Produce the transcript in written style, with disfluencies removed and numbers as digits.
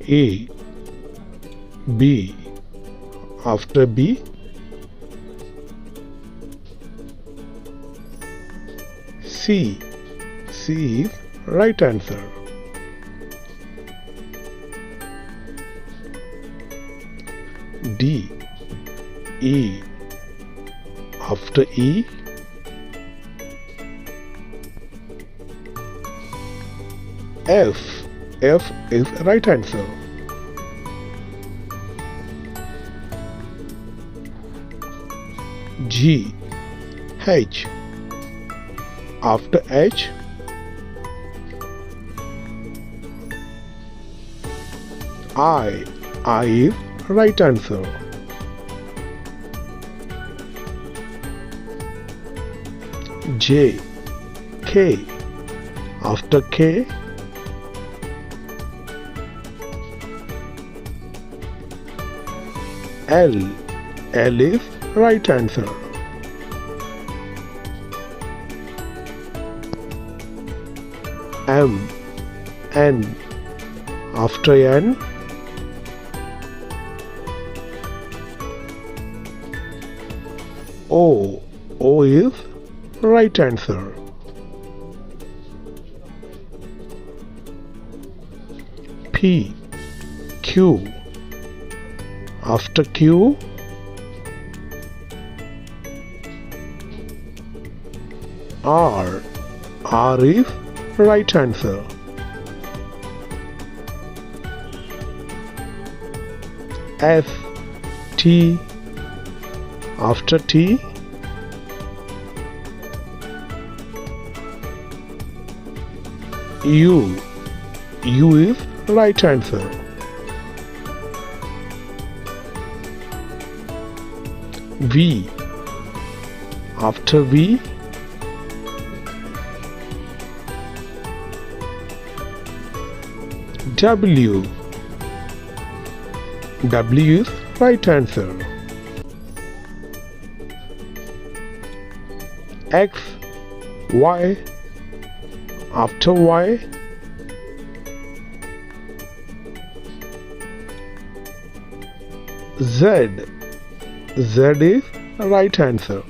A. B. After B, C. C is right answer. D. E. After E, F. F is right answer. G. H. After H, I. I is right answer. J. K. After K, L. L is right answer. M. N. After N, O. O is right answer. P. Q. After Q, R. R is right answer. S. T. After T, U. U is right answer. V. After V, W. W is right answer. X. Y. After Y, Z. Z is right answer.